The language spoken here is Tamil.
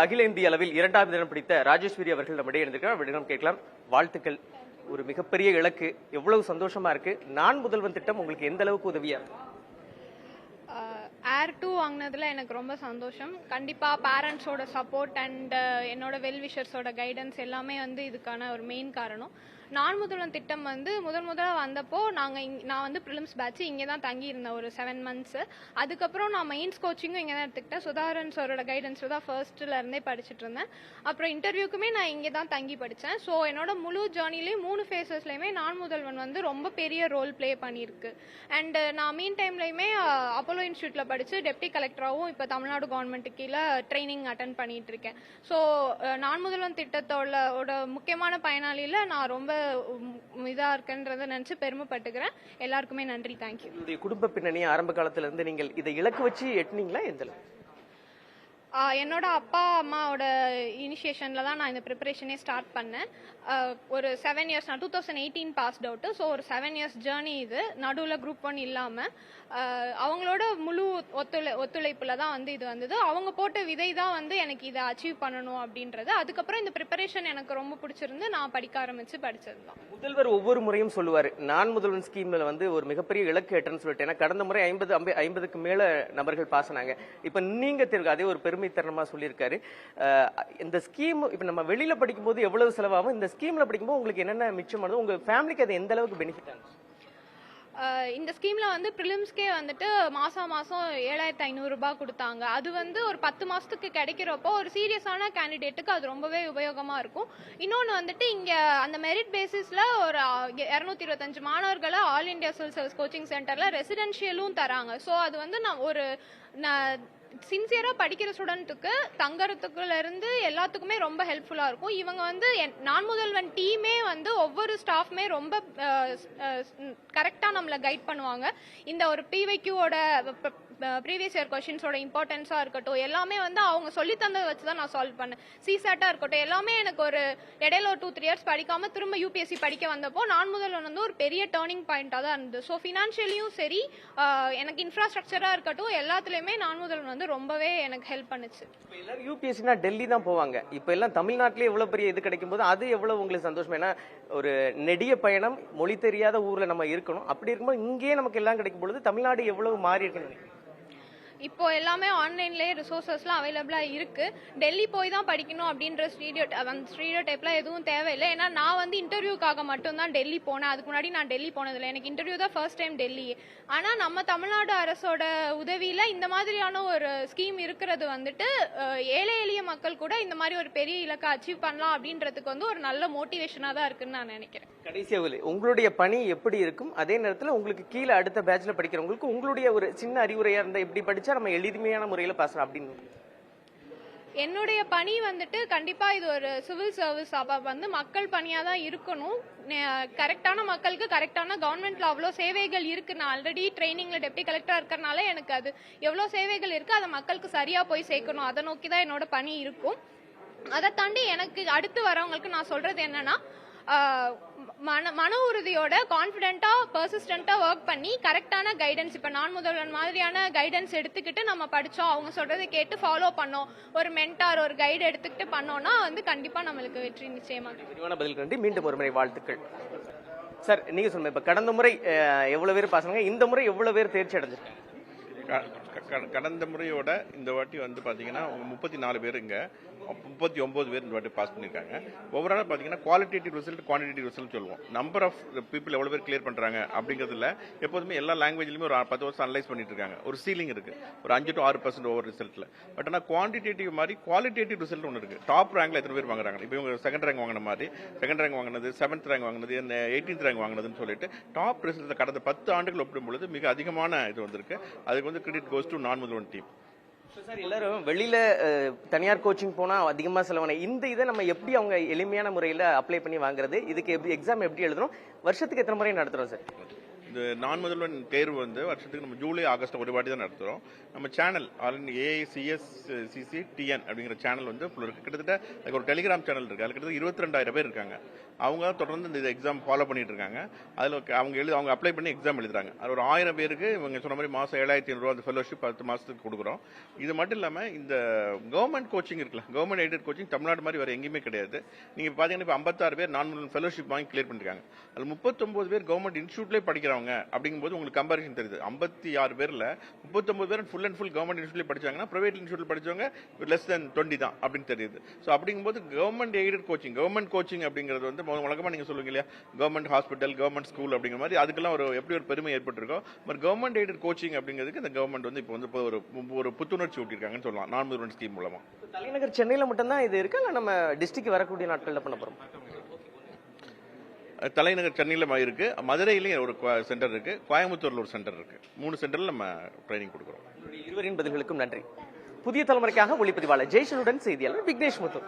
அகில இந்திய அளவில் இரண்டாவது இடம் பிடித்த ராஜேஸ்வரி அவர்கள் நம்மிடையே இருந்திருக்கிறார். அவரிடம் கேட்கலாம். வாழ்த்துக்கள். ஒரு மிகப்பெரிய இலக்கு, எவ்வளவு சந்தோஷமா இருக்கு. நான் முதல்வன் திட்டம் உங்களுக்கு எந்த அளவுக்கு உதவியா இருக்கு? ஏர் 2 வாங்கினதுல எனக்கு ரொம்ப சந்தோஷம். கண்டிப்பா பேரண்ட்ஸோட சப்போர்ட் அண்ட் என்னோட வெல்விஷர்ஸோட கைடன்ஸ் எல்லாமே இதுக்கான ஒரு மெயின் காரணம். நான் முதல்வன் திட்டம் முதல்ல வந்தப்போ நான் ப்ரிலிம்ஸ் பேட்ச் இங்கே தான் தங்கி இருந்தேன் ஒரு 7 months. அதுக்கப்புறம் நான் மெயின்ஸ் கோச்சிங்கும் இங்கே தான் எடுத்துக்கிட்டேன். சுதாகரன் சாரோட கைடன்ஸ் தான் ஃபர்ஸ்ட்ல இருந்தே படிச்சுட்டு இருந்தேன். அப்புறம் இன்டர்வியூக்குமே நான் இங்கே தான் தங்கி படித்தேன். ஸோ என்னோட முழு ஜேர்னிலையும் 3 ஃபேஸஸ்லையுமே நான் முதல்வன் ரொம்ப பெரிய ரோல் பிளே பண்ணியிருக்கு. அண்ட் நான் மீன் டைம்லையுமே அப்போலோ இன்ஸ்டியூட்ல படிச்சு டெப்டி கலெக்டராகவும் இப்போ தமிழ்நாடு கவர்மெண்ட் கீழே ட்ரைனிங் அட்டன் பண்ணிட்டு இருக்கேன். ஸோ நான் முதல்வன் திட்டத்தோட முக்கியமான பயனாளியில் நான் ரொம்ப இதா இருக்குன்றதை நினைச்சு பெருமைப்பட்டுக்கிறேன். எல்லாருக்குமே நன்றி. தேங்க்யூ. குடும்ப பின்னணி ஆரம்ப காலத்துல இருந்து நீங்கள் இதை இலக்கு வச்சு எட்டினீங்களா? எந்த என்னோட அப்பா அம்மாவோட இனிஷியேஷன்ல தான் நான் இந்த ப்ரிப்பரேஷனே ஸ்டார்ட் பண்ணேன். ஒரு 7 years, நான் 2018 பாஸ்ட் அவுட். ஸோ ஒரு 7 years ஜேர்னி இது. நடுவில் குரூப் 1 இல்லாமல் அவங்களோட முழு ஒத்துழைப்புல தான் இது வந்தது. அவங்க போட்ட விதை தான் எனக்கு இதை அச்சீவ் பண்ணணும் அப்படின்றது. அதுக்கப்புறம் இந்த ப்ரிப்பரேஷன் எனக்கு ரொம்ப பிடிச்சிருந்து நான் படிக்க ஆரம்பிச்சு படிச்சது தான். முதல்வர் ஒவ்வொரு முறையும் சொல்லுவார், நான் முதல்வன் ஸ்கீம்ல ஒரு மிகப்பெரிய இலக்கு எட்டன்னு சொல்லிட்டு. ஏன்னா கடந்த முறை 50க்கு மேல நபர்கள் பாஸ் ஆனாங்க. இப்ப நீங்க அதே ஒரு பெருமை தருணமா சொல்லியிருக்காரு. இந்த ஸ்கீம் இப்ப நம்ம வெளியில படிக்கும்போது எவ்வளவு செலவாகும், இந்த ஸ்கீம்ல படிக்கும்போது உங்களுக்கு என்னென்ன மிச்சமானது, உங்க ஃபேமிலிக்கு அது எந்த அளவுக்கு பெனிஃபிட் ஆகும்? இந்த ஸ்கீம்ல ப்ரிலிம்ஸ்க்கே மாசம் 7,500 ரூபாய் கொடுத்தாங்க. அது ஒரு 10 மாசத்துக்கு கிடைக்கிறப்போ ஒரு சீரியஸான கேண்டிடேட்டுக்கு அது ரொம்பவே உபயோகமா இருக்கும். இன்னொன்னு இங்க அந்த மெரிட் பேசிஸ்ல ஒரு 225 மாணவர்களை all India civil service coaching சென்டர்ல ரெசிடென்ஷியலும் தராங்க. ஸோ அது நான் சின்சியரா படிக்கிற ஸ்டூடெண்ட்டுக்கு தங்கறதுக்குள்ள இருந்து எல்லாத்துக்குமே ரொம்ப ஹெல்ப்ஃபுல்லா இருக்கும். இவங்க நான் முதல்வன் டீமே ஒவ்வொரு ஸ்டாஃப்மே ரொம்ப கரெக்டா நம்மள கைட் பண்ணுவாங்க. இந்த ஒரு பிவைக்யூவோட ப்ரீவியஸ் இயர் கொஸ்டின்ஸோட இம்பார்ட்டன்ஸா இருக்கட்டும், எல்லாமே அவங்க சொல்லி தந்ததை வச்சுதான் நான் சால்வ் பண்ணேன். சிசாட்டா இருக்கட்டும், எல்லாமே எனக்கு ஒரு இடையில ஒரு 2-3 years படிக்காம திரும்ப யூபிஎஸ்சி படிக்க வந்தப்போ நான் முதல்வன் ஒரு பெரிய டேர்னிங் பாயிண்டா தான் இருந்தது. ஸோ ஃபினான்ஷியலியும் சரி, எனக்கு இன்ஃப்ராஸ்ட்ரக்சரா இருக்கட்டும், எல்லாத்துலயுமே நான் முதல்வன் ரொம்பவே எனக்கு ஹெல்ப் பண்ணுச்சு. எல்லாரும் யூபிஎஸ்சினா டெல்லி தான் போவாங்க. இப்ப எல்லாம் தமிழ்நாட்டிலே எவ்வளவு பெரிய இது கிடைக்கும் போது அது எவ்வளவு உங்களுக்கு சந்தோஷம். ஏன்னா ஒரு நெடிய பயணம், மொழி தெரியாத ஊர்ல நம்ம இருக்கணும். அப்படி இருக்கும்போது இங்கேயே நமக்கு எல்லாம் கிடைக்கும் பொழுது தமிழ்நாடு எவ்வளவு மாறி இருக்குன்னு இப்போ எல்லாமே ஆன்லைன்லயே ரிசோர்சஸ்லாம் அவைலபிளா இருக்கு. டெல்லி போய் தான் படிக்கணும் அப்படின்ற ஸ்டீரியோ டைப்லாம் எதுவும் தேவையில்லை. ஏன்னா நான் இன்டர்வியூக்காக மட்டும் தான் டெல்லி போனேன். அதுக்கு முன்னாடி நான் டெல்லி போனதில்லை. எனக்கு இன்டர்வியூ தான் ஃபர்ஸ்ட் டைம் டெல்லி. ஆனா நம்ம தமிழ்நாடு அரசோட உதவியில இந்த மாதிரியான ஒரு ஸ்கீம் இருக்கிறது ஏழை எளிய மக்கள் கூட இந்த மாதிரி ஒரு பெரிய இலக்கை அச்சீவ் பண்ணலாம் அப்படின்றதுக்கு ஒரு நல்ல மோட்டிவேஷனா தான் இருக்குன்னு நான் நினைக்கிறேன். கடைசியாக உங்களுடைய பணி எப்படி இருக்கும், அதே நேரத்தில் உங்களுக்கு கீழே அடுத்த பேட்ச்ல படிக்கிறவங்களுக்கு உங்களுடைய ஒரு சின்ன அறிவுரையா இருந்தா எப்படி படிச்சா நம்ம எளிமையான முறையில பாசலாம் அப்படின்னு? என்னுடைய பணி கண்டிப்பா இது ஒரு சிவில் சர்வீஸ் மக்கள் பணியா தான் இருக்கணும். கரெக்டான மக்களுக்கு கரெக்டான கவர்மெண்ட்ல அவ்வளவு சேவைகள் இருக்கு. நான் ஆல்ரெடி ட்ரைனிங்ல டெப்டி கலெக்டரா இருக்கறனால எனக்கு அது எவ்வளவு சேவைகள் இருக்கு அதை மக்களுக்கு சரியா போய் சேர்க்கணும். அதை நோக்கி தான் என்னோட பணி இருக்கும். அதை தாண்டி எனக்கு அடுத்து வரவங்களுக்கு நான் சொல்றது என்னன்னா, மன உறுதியோட கான்பிடென்ட்டா பர்சிஸ்டன்டா ஒர்க் பண்ணி கரெக்டான கைடன்ஸ், இப்ப நான் முதல்வன் மாதிரியான கைடன்ஸ் எடுத்துக்கிட்டு நம்ம படிச்சோம், அவங்க சொல்றதை கேட்டு ஃபாலோ பண்ணோம், ஒரு மென்டார் ஒரு கைடு எடுத்துக்கிட்டு பண்ணோம்னா கண்டிப்பா நம்மளுக்கு வெற்றி நிச்சயமா. பதில் கண்டி மீண்டும் ஒரு முறை வாழ்த்துக்கள் சார். நீங்க சொல்லுங்க, இப்ப கடந்த முறை எவ்வளவு பேர் பாஸ் ஆனாங்க, இந்த முறை எவ்வளவு பேர் தேர்ச்சி அடைஞ்சிருக்காங்க? கடந்த முறையோட இந்த வாட்டி பாத்தீங்கன்னா 34 பேர், இங்க 39 பேர் இந்த வாட்டி பாஸ் பண்ணிருக்காங்க. ஓவராலா பாத்தீங்கன்னா குவாலிட்டேட்டிவ் ரிசல்ட், குவான்டிட்டேட்டிவ் ரிசல்ட் சொல்லுவோம். நம்பர் ஆஃப் பீப்புள் எவ்வளவு பேர் கிளியர் பண்றாங்க அப்படிங்கிறதுல எப்போதுமே எல்லா லாங்குவேஜ்லயுமே ஒரு 10 வருஷம் அனலைஸ் பண்ணிட்டு இருக்காங்க. ஒரு சீலிங் இருக்கு, ஒரு 5 to 6% ஓவர் ரிசல்ட்ல. பட் ஆனா குவான்டிட்டேட்டிவ் மாதிரி குவாலிட்டேட்டிவ் ரிசல்ட் ஒன்று இருக்கு. டாப் ரேங்க்ல எத்தனை பேர் வாங்குறாங்க, இப்போ இவங்க செகண்ட் ரேங்க் வாங்கின மாதிரி, செகண்ட் ரேங்க் வாங்கினது, 7th ரேங்க் வாங்கினது, 18th ரேங்க் வாங்கினதுன்னு சொல்லிட்டு டாப் ரிசல்ட் கடந்த 10 ஆண்டுகள் ஒப்பிடும்பொழுது மிக அதிகமான இது வந்திருக்கு. அதுக்கு கிரெடிட் கோஸ் டு நான் முதல்வன் டீம். சார், எல்லாரும் வெளியில தனியார் கோச்சிங் போனா அதிகமா செலவான இந்த இதை நம்ம எப்படி அவங்க எளிமையான முறையில அப்ளை பண்ணி வாங்குறது, இதுக்கு எப்படி எக்ஸாம் எப்படி எழுதணும், வருஷத்துக்கு எத்தனை முறை நடத்துறோம் சார்? இந்த நான் முதல்வன் தேர்வு வந்து வருஷத்துக்கு நம்ம ஜூலை ஆகஸ்ட் ஒரு வாட்டி தான் நடத்துகிறோம். நம்ம சேனல் AICSCC TN அப்படிங்கிற சேனல் வந்து full இருக்கு. கிட்டத்தட்ட அதுக்கு ஒரு டெலிகிராம் சேனல் இருக்கு. அதில் கிட்டத்தட்ட 22,000 பேர் இருக்காங்க. அவங்க தொடர்ந்து இந்த எக்ஸாம் ஃபாலோ பண்ணிட்டு இருக்காங்க. அதில் அவங்க அப்ளை பண்ணி எக்ஸாம் எழுதுறாங்க. அது ஒரு 1000 பேருக்கு இவங்க சொன்ன மாதிரி மாதம் 7,500 அந்த ஃபெலோஷிப் 10 மாதத்துக்கு கொடுக்குறோம். இது மட்டும் இல்லாமல் இந்த கவர்மெண்ட் கோச்சிங் இருக்குல்ல, கவர்மெண்ட் எய்டட் கோச்சிங் தமிழ்நாடு மாதிரி வேறு எங்கேயுமே கிடையாது. நீங்கள் பார்த்தீங்கன்னா இப்போ 56 பேர் நான் முதல்வன் ஃபெலோஷிப் வாங்கி கிளியர் பண்ணிருக்காங்க. அதில் 39 பேர் கவர்மெண்ட் இன்ஸ்டியூட்லேயே படிக்கிறவங்க அப்படிங்கும்போது உங்களுக்கு கம்பேரிசன் தெரியுது. 56 பேரில் 39 பேர் ஃபுல் அண்ட் ஃபுல் கவர்மெண்ட் இன்ஸ்டியூட்லேயே படிச்சாங்கன்னா பிரைவேட் இன்ஸ்டியூட்ல படிச்சவங்க லெஸ் தென் 20 தான் அப்படின்னு தெரியுது. ஸோ அப்படிங்கும்போது government aided coaching, government coaching அப்படிங்கிறது வந்து வழக்கமாக நீங்கள் சொல்லுவீங்க இல்லையா, கவர்மெண்ட் ஹாஸ்பிட்டல், கவர்மெண்ட் ஸ்கூல் அப்படிங்கிற மாதிரி அதுக்கெல்லாம் எப்படி ஒரு பெருமை ஏற்பட்டிருக்கோம். பட் கவர்மெண்ட் எய்டட் கோச்சிங் அப்படிங்கிறதுக்கு இந்த கவர்மெண்ட் வந்து இப்போ வந்து ஒரு புத்துணர்ச்சி ஊட்டியிருக்காங்கன்னு சொல்லலாம் நான் முதல்வன் ஸ்கீம் மூலமா. தலைநகர் சென்னையில் மட்டும்தான் இது இருக்கு, இல்லை நம்ம டிஸ்ட்ரிக்ட் வரக்கூடிய நாட்களில் பண்ண போறோம்? தலைநகர் சென்னையில் இருக்கு, மதுரையிலேயும் ஒரு சென்டர் இருக்கு, கோயம்புத்தூர்ல ஒரு சென்டர் இருக்கு. 3 சென்டர்ல நம்ம ட்ரைனிங் கொடுக்குறோம். இருவரின் பதில்களுக்கும் நன்றி. புதிய தலைமுறைக்காக ஒளிப்பதிவாளர் ஜெய்சனுடன் செய்தியாளர் விக்னேஷ் முத்து.